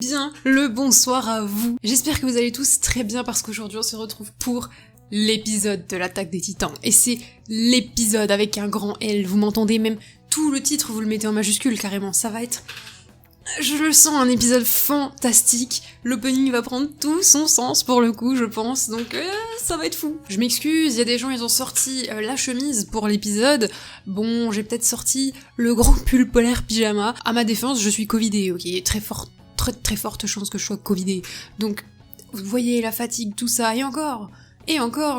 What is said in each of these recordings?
bien le bonsoir à vous. J'espère que vous allez tous très bien parce qu'aujourd'hui on se retrouve pour l'épisode de l'attaque des titans. Et c'est l'épisode avec un grand L, vous m'entendez, même tout le titre vous le mettez en majuscule carrément, ça va être... Je le sens, un épisode fantastique. L'opening va prendre tout son sens pour le coup, je pense, donc ça va être fou. Je m'excuse, il y a des gens, ils ont sorti la chemise pour l'épisode. Bon, j'ai peut-être sorti le gros pull polaire pyjama. À ma défense, je suis covidée, ok, très forte chance que je sois covidée. Donc, vous voyez la fatigue, tout ça, et encore,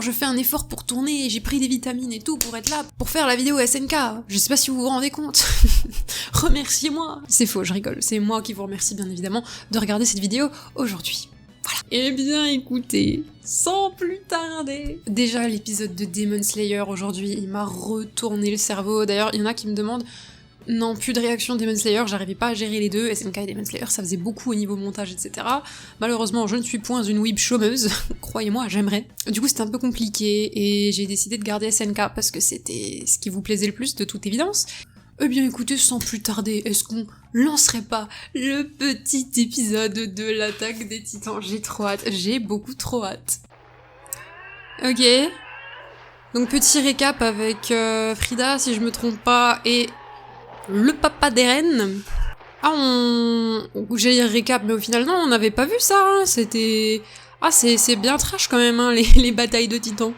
je fais un effort pour tourner, j'ai pris des vitamines et tout pour être là, pour faire la vidéo SNK. Je sais pas si vous vous rendez compte. Remerciez-moi. C'est faux, je rigole. C'est moi qui vous remercie bien évidemment de regarder cette vidéo aujourd'hui. Voilà. Eh bien écoutez, sans plus tarder. Déjà l'épisode de Demon Slayer aujourd'hui, il m'a retourné le cerveau. D'ailleurs, il y en a qui me demandent... Non, plus de réaction Demon Slayer, j'arrivais pas à gérer les deux, SNK et Demon Slayer, ça faisait beaucoup au niveau montage, etc. Malheureusement, je ne suis point une weeb chômeuse, croyez-moi, j'aimerais. Du coup, c'était un peu compliqué, et j'ai décidé de garder SNK parce que c'était ce qui vous plaisait le plus, de toute évidence. Eh bien écoutez, sans plus tarder, est-ce qu'on lancerait pas le petit épisode de l'attaque des titans? J'ai trop hâte, j'ai beaucoup trop hâte. Ok. Donc petit récap avec Frida, si je me trompe pas, et... le papa d'Eren. J'allais dire récap, mais au final, non, on n'avait pas vu ça, hein. C'était... Ah, c'est bien trash quand même, hein, les batailles de titans.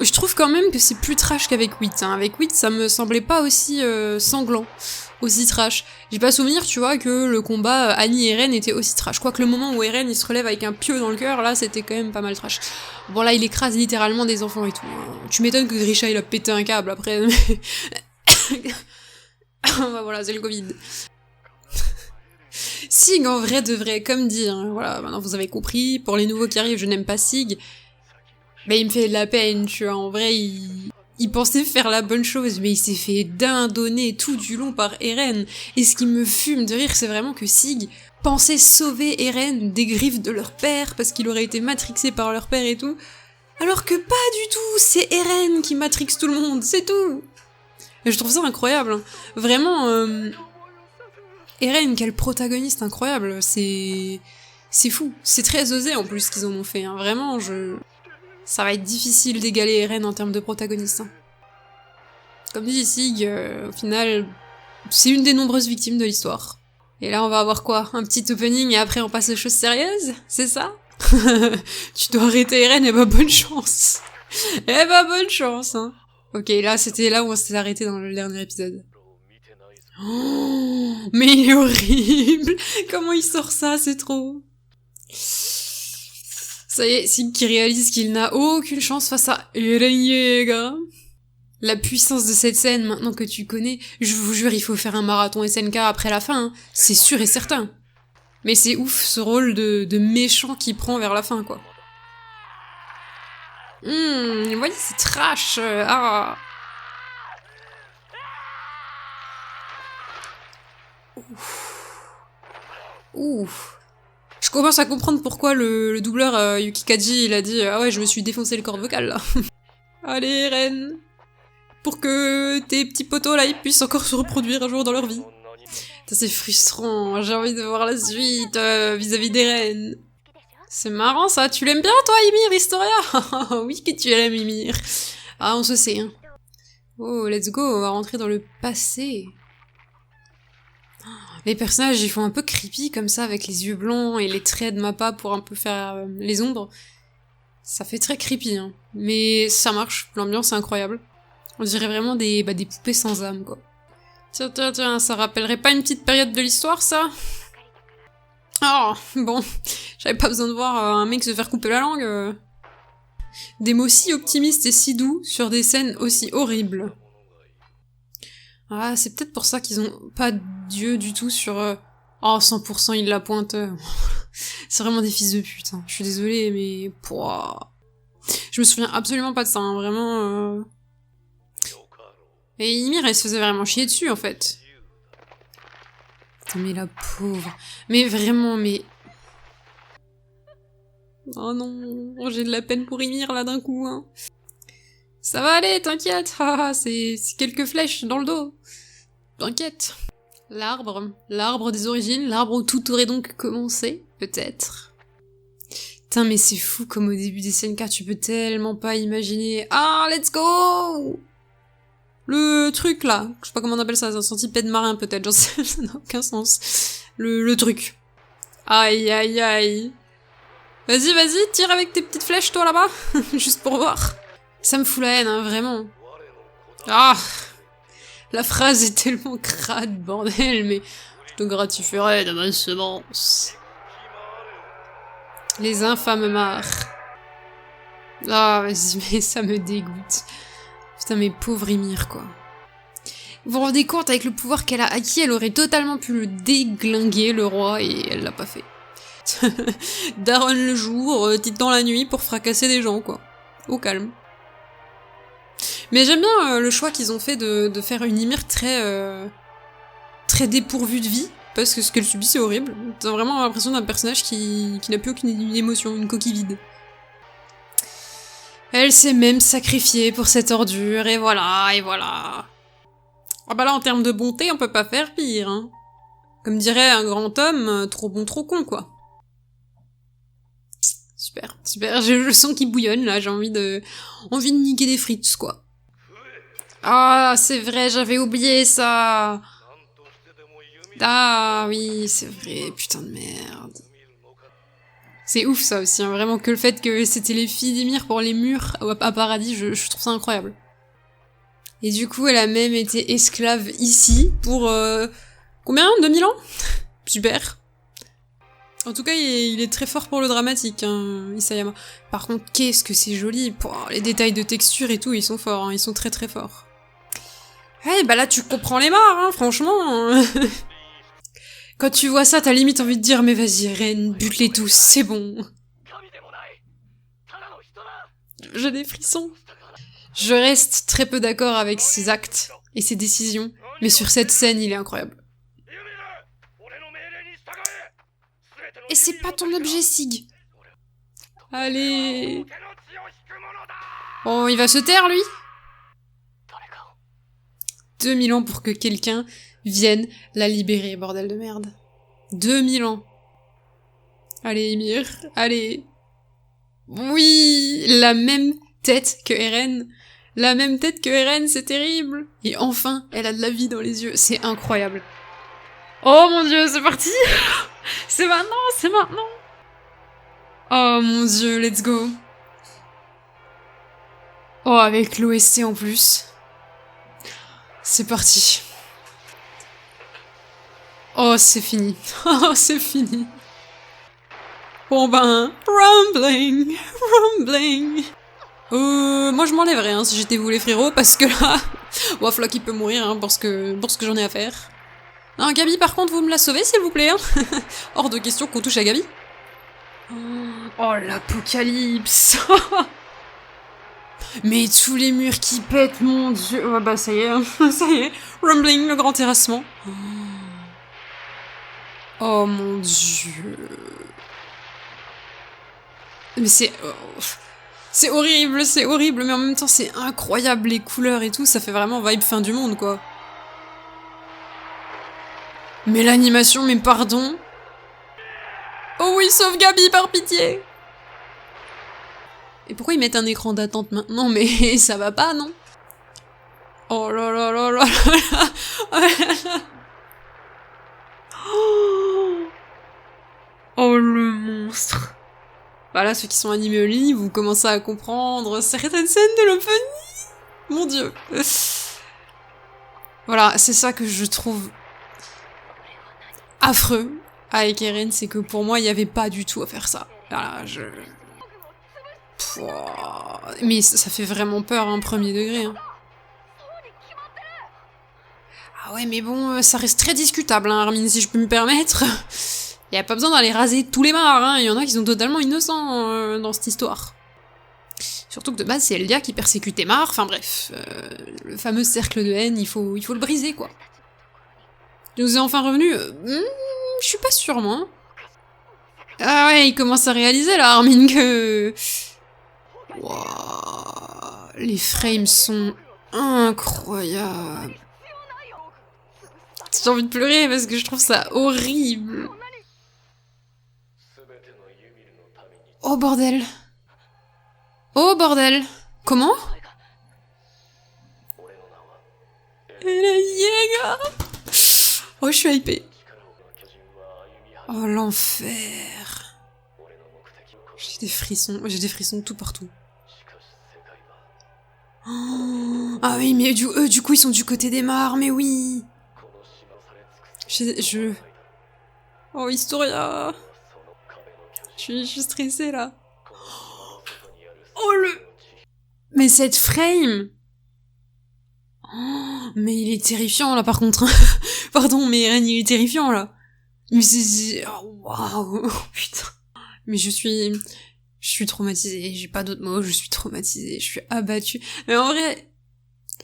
Je trouve quand même que c'est plus trash qu'avec 8, hein. Avec 8, ça me semblait pas aussi sanglant, aussi trash. J'ai pas souvenir, tu vois, que le combat Annie et Eren était aussi trash. Quoique le moment où Eren, il se relève avec un pieu dans le cœur, là, c'était quand même pas mal trash. Bon, là, il écrase littéralement des enfants et tout. Tu m'étonnes que Grisha, il a pété un câble, après... Voilà, c'est le Covid. Sig, en vrai de vrai, comme dit, hein, voilà, maintenant vous avez compris, pour les nouveaux qui arrivent, je n'aime pas Sig. Mais il me fait de la peine, tu vois, en vrai, il pensait faire la bonne chose, mais il s'est fait dindonner tout du long par Eren. Et ce qui me fume de rire, c'est vraiment que Sig pensait sauver Eren des griffes de leur père, parce qu'il aurait été matrixé par leur père et tout. Alors que pas du tout, c'est Eren qui matrixe tout le monde, c'est tout. Et je trouve ça incroyable, hein. Vraiment, Eren, quel protagoniste incroyable, c'est fou. C'est très osé en plus ce qu'ils en ont fait, hein. Vraiment, ça va être difficile d'égaler Eren en termes de protagoniste, hein. Comme dit Sig, au final, c'est une des nombreuses victimes de l'histoire. Et là, on va avoir quoi? Un petit opening et après on passe aux choses sérieuses? C'est ça? Tu dois arrêter Eren, eh bah bonne chance. Eh bah bonne chance, hein. Ok, là, c'était là où on s'était arrêté dans le dernier épisode. Oh, mais il est horrible. Comment il sort ça, c'est trop... Ça y est, Sig qui réalise qu'il n'a aucune chance face à Eren Yeager. La puissance de cette scène, maintenant que tu connais, je vous jure, il faut faire un marathon SNK après la fin, hein. C'est sûr et certain. Mais c'est ouf, ce rôle de méchant qu'il prend vers la fin, quoi. Vous voyez, c'est trash. Ah. Ouf. Je commence à comprendre pourquoi le doubleur Yuki Kaji, il a dit ah ouais, je me suis défoncé le cordes vocales là. Allez, Ren. Pour que tes petits potos là, ils puissent encore se reproduire un jour dans leur vie. C'est frustrant, j'ai envie de voir la suite vis-à-vis d'Eren. C'est marrant ça, tu l'aimes bien toi Ymir, Historia? Oui que tu l'aimes Ymir. Ah on se sait, hein. Oh let's go, on va rentrer dans le passé. Les personnages ils font un peu creepy comme ça avec les yeux blancs et les traits de Mappa pour un peu faire les ombres. Ça fait très creepy, hein. Mais ça marche, l'ambiance est incroyable. On dirait vraiment des poupées sans âme quoi. Tiens, ça rappellerait pas une petite période de l'histoire ça? Oh, bon, j'avais pas besoin de voir un mec se faire couper la langue. Des mots si optimistes et si doux sur des scènes aussi horribles. Ah, c'est peut-être pour ça qu'ils ont pas Dieu du tout sur... Oh, 100% ils la pointent. C'est vraiment des fils de pute, hein. Je suis désolée, mais... Pouah. Je me souviens absolument pas de ça, hein. Vraiment... Et Ymir, elle se faisait vraiment chier dessus, en fait. Putain, mais la pauvre... Mais vraiment, mais... Oh non, j'ai de la peine pour Ymir, là, d'un coup, hein. Ça va aller, t'inquiète. Ah, c'est quelques flèches dans le dos. T'inquiète. L'arbre des origines, l'arbre où tout aurait donc commencé, peut-être. Putain, mais c'est fou comme au début des SNK, tu peux tellement pas imaginer... Ah, let's go! Le truc, là, je sais pas comment on appelle ça, c'est un centipède marin, peut-être, j'en sais, ça n'a aucun sens. Le truc. Aïe, aïe, aïe. Vas-y, vas-y, tire avec tes petites flèches, toi, là-bas, juste pour voir. Ça me fout la haine, hein, vraiment. Ah! La phrase est tellement crade, bordel, mais je te gratifierai de ma semence. Les infâmes mares. Ah, vas-y, mais ça me dégoûte. Putain, mais pauvre Ymir, quoi. Vous vous rendez compte, avec le pouvoir qu'elle a acquis, elle aurait totalement pu le déglinguer, le roi, et elle l'a pas fait. Daron le jour, Titan la nuit, pour fracasser des gens, quoi. Au calme. Mais j'aime bien le choix qu'ils ont fait de faire une Ymir très dépourvue de vie, parce que ce qu'elle subit c'est horrible. T'as vraiment l'impression d'un personnage qui n'a plus aucune émotion, une coquille vide. Elle s'est même sacrifiée pour cette ordure, et voilà, et voilà. Ah bah là, en termes de bonté, on peut pas faire pire, hein. Comme dirait un grand homme, trop bon, trop con, quoi. Super, super, je sens qu'il bouillonne, là, j'ai envie de niquer des frites, quoi. Ah, c'est vrai, j'avais oublié ça. Ah oui, c'est vrai, putain de merde. C'est ouf ça aussi, hein, vraiment que le fait que c'était les filles d'Ymir pour les murs à Paradis, je trouve ça incroyable. Et du coup, elle a même été esclave ici pour... combien 2000 ans. Super. En tout cas, il est très fort pour le dramatique, hein, Isayama. Par contre, qu'est-ce que c'est joli. Pouah, les détails de texture et tout, ils sont forts, hein, ils sont très très forts. Ouais, bah là, tu comprends les marres, hein, franchement. Quand tu vois ça, t'as limite envie de dire « Mais vas-y, Eren, bute-les tous, c'est bon. » J'ai des frissons. Je reste très peu d'accord avec ses actes et ses décisions, mais sur cette scène, il est incroyable. Et c'est pas ton objet, Sig. Allez. Oh, il va se taire, lui. 2000 ans pour que quelqu'un vienne la libérer, bordel de merde. 2000 ans. Allez, Ymir, allez. Oui, la même tête que Eren. La même tête que Eren, c'est terrible. Et enfin, elle a de la vie dans les yeux, c'est incroyable. Oh mon dieu, c'est parti. C'est maintenant, c'est maintenant. Oh mon dieu, let's go. Oh, avec l'OST en plus. C'est parti. Oh, c'est fini. Oh, c'est fini. Bon ben, rumbling, rumbling. Moi je m'enlèverais hein, si j'étais vous les frérots, parce que là, Waflock il peut mourir hein, pour ce que j'en ai à faire. Non, Gabi par contre, vous me la sauvez s'il vous plaît. Hein. Hors de question qu'on touche à Gabi. Oh l'apocalypse. Mais tous les murs qui pètent, mon dieu. Oh, bah ça y est, hein. Ça y est. Rumbling, le grand terrassement. Oh mon dieu. Mais c'est... Oh. C'est horrible, mais en même temps c'est incroyable, les couleurs et tout, ça fait vraiment vibe fin du monde, quoi. Mais l'animation, mais pardon. Oh oui, sauve Gabi, par pitié. Et pourquoi ils mettent un écran d'attente maintenant? Mais ça va pas, non? Oh là là là là là là. Oh le monstre. Voilà, ceux qui sont animés au lit, vous commencez à comprendre certaines scènes de l'opening. Mon dieu. Voilà, c'est ça que je trouve affreux avec Eren, c'est que pour moi, il n'y avait pas du tout à faire ça. Voilà, mais ça fait vraiment peur, hein, premier degré. Hein. Ah ouais, mais bon, ça reste très discutable, hein, Armin, si je peux me permettre. Il n'y a pas besoin d'aller raser tous les mares, hein. Il y en a qui sont totalement innocents dans cette histoire. Surtout que de base, c'est Eldia qui persécute Mar. Enfin bref, le fameux cercle de haine, il faut le briser, quoi. Tu nous es enfin revenu je suis pas sûre, moi. Ah ouais, il commence à réaliser, là, Armin, que... Wow, les frames sont incroyables. J'ai envie de pleurer parce que je trouve ça horrible. Oh bordel. Oh bordel. Comment? Oh, je suis hypée. Oh, l'enfer. J'ai des frissons de tout partout. Oh, ah oui, mais du coup, ils sont du côté des mares, mais oui. Oh, Historia. Je suis stressée, là. Oh, Mais cette frame. Oh, mais il est terrifiant, là, par contre. Pardon, mais Eren, il est terrifiant, là. Mais oh, waouh. Oh, putain. Mais je suis traumatisée, j'ai pas d'autres mots, je suis traumatisée, je suis abattue. Mais en vrai,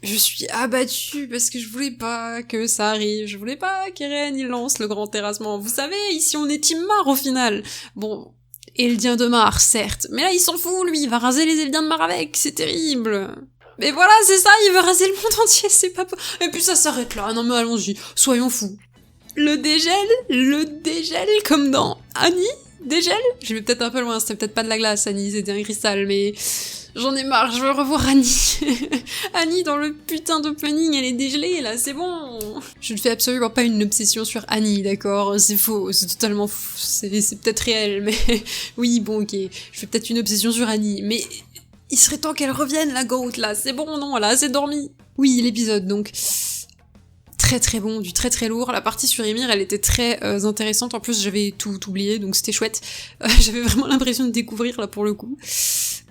je suis abattue parce que je voulais pas que ça arrive, je voulais pas qu'Eren il lance le grand terrassement. Vous savez, ici on est Team Mar au final. Bon, Eldien de Mar, certes, mais là il s'en fout, lui, il va raser les Eldiens de Mar avec, c'est terrible. Mais voilà, c'est ça, il veut raser le monde entier, c'est pas... Et puis ça s'arrête là, non mais allons-y, soyons fous. Le dégel, comme dans Annie. Dégel? Je vais peut-être un peu loin, c'était peut-être pas de la glace, Annie, c'était un cristal, mais j'en ai marre, je veux revoir Annie. Annie, dans le putain d'opening, elle est dégelée, là, c'est bon. Je ne fais absolument pas une obsession sur Annie, d'accord? C'est faux, c'est totalement faux, c'est peut-être réel, mais oui, bon, ok, je fais peut-être une obsession sur Annie, mais il serait temps qu'elle revienne, la goat, là, c'est bon, non, elle a assez dormi. Oui, l'épisode, donc... très bon, du très lourd. La partie sur Ymir, elle était très intéressante. En plus, j'avais tout oublié, donc c'était chouette. J'avais vraiment l'impression de découvrir, là, pour le coup.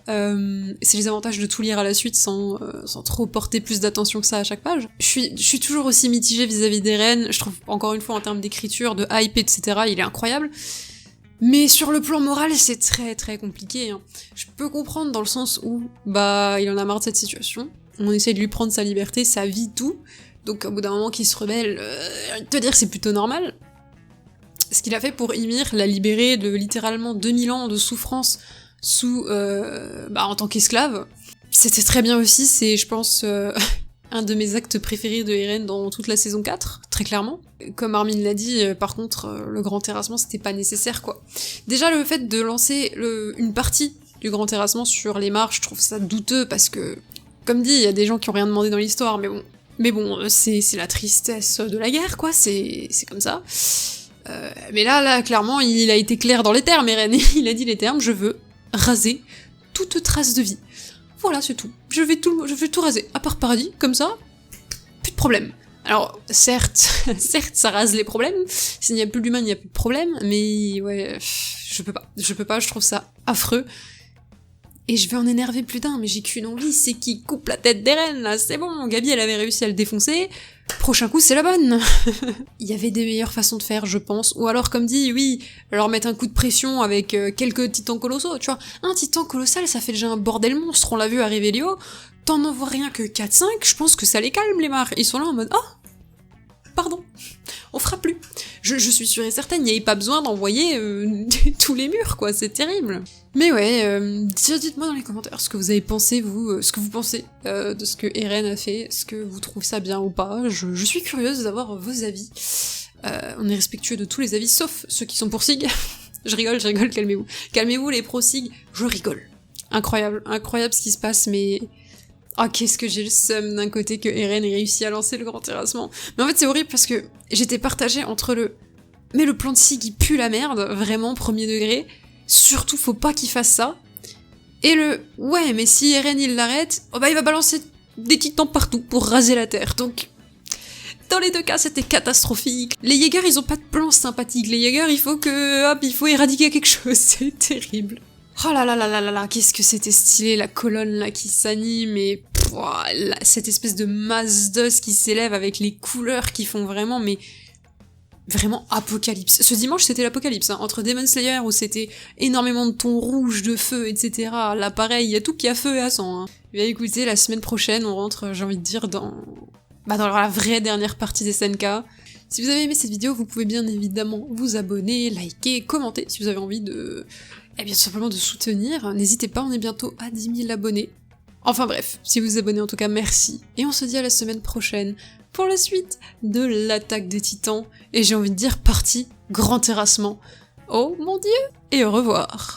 C'est les avantages de tout lire à la suite sans trop porter plus d'attention que ça à chaque page. Je suis toujours aussi mitigée vis-à-vis d'Eren. Je trouve, encore une fois, en termes d'écriture, de hype, etc., il est incroyable. Mais sur le plan moral, c'est très compliqué. Hein. Je peux comprendre dans le sens où, bah, il en a marre de cette situation. On essaie de lui prendre sa liberté, sa vie, tout. Donc au bout d'un moment qu'il se rebelle, te dire c'est plutôt normal. Ce qu'il a fait pour Ymir, l'a libéré de littéralement 2000 ans de souffrance en tant qu'esclave. C'était très bien aussi, c'est je pense un de mes actes préférés de Eren dans toute la saison 4, très clairement. Comme Armin l'a dit, par contre, le grand terrassement c'était pas nécessaire quoi. Déjà le fait de lancer une partie du grand terrassement sur les mares, je trouve ça douteux parce que, comme dit, il y a des gens qui ont rien demandé dans l'histoire, mais bon, c'est la tristesse de la guerre, quoi, c'est comme ça. Mais là, clairement, il a été clair dans les termes, Eren. Il a dit les termes, je veux raser toute trace de vie. Voilà, c'est tout. Je vais tout raser. À part Paradis, comme ça, plus de problème. Alors, certes, ça rase les problèmes. S'il n'y a plus d'humains, il n'y a plus de problème. Mais ouais, je peux pas, je trouve ça affreux. Et je vais en énerver plus d'un, mais j'ai qu'une envie, c'est qu'il coupe la tête d'Eren, là, c'est bon, Gabi, elle avait réussi à le défoncer, prochain coup, c'est la bonne. Il y avait des meilleures façons de faire, je pense, ou alors, comme dit, oui, leur mettre un coup de pression avec quelques titans colossaux, tu vois, un titan colossal, ça fait déjà un bordel monstre, on l'a vu à Revelio, t'en envoies rien que 4-5, je pense que ça les calme, les mares, ils sont là en mode, oh, pardon, on fera plus. Je suis sûre et certaine, il n'y avait pas besoin d'envoyer tous les murs, quoi, c'est terrible. Mais ouais, dites-moi dans les commentaires ce que vous avez pensé, vous, ce que vous pensez de ce que Eren a fait, est-ce que vous trouvez ça bien ou pas, je suis curieuse d'avoir vos avis. On est respectueux de tous les avis, sauf ceux qui sont pour Sig. je rigole, calmez-vous. Calmez-vous les pro-Sig, je rigole. Incroyable ce qui se passe, mais... Oh, qu'est-ce que j'ai le seum d'un côté que Eren ait réussi à lancer le grand terrassement. Mais en fait, c'est horrible parce que j'étais partagée entre mais le plan de Sig, il pue la merde, vraiment, premier degré. Surtout, faut pas qu'il fasse ça. Et ouais, mais si Eren, il l'arrête, oh bah il va balancer des titans partout pour raser la terre. Donc, dans les deux cas, c'était catastrophique. Les Jaegers, ils ont pas de plan sympathique. Les Jaegers, il faut éradiquer quelque chose. C'est terrible. Oh là, qu'est-ce que c'était stylé, la colonne là qui s'anime et cette espèce de masse d'os qui s'élève avec les couleurs qui font vraiment apocalypse. Ce dimanche c'était l'apocalypse, hein, entre Demon Slayer où c'était énormément de tons rouges, de feu, etc. Là pareil, il y a tout qui a feu et à sang. Hein. Bien écoutez, la semaine prochaine on rentre, j'ai envie de dire, dans la vraie dernière partie des SNK. Si vous avez aimé cette vidéo, vous pouvez bien évidemment vous abonner, liker, commenter si vous avez envie de... tout simplement de soutenir. N'hésitez pas, on est bientôt à 10 000 abonnés. Enfin bref, si vous vous abonnez en tout cas, merci. Et on se dit à la semaine prochaine pour la suite de l'attaque des titans. Et j'ai envie de dire partie grand terrassement. Oh mon dieu, et au revoir.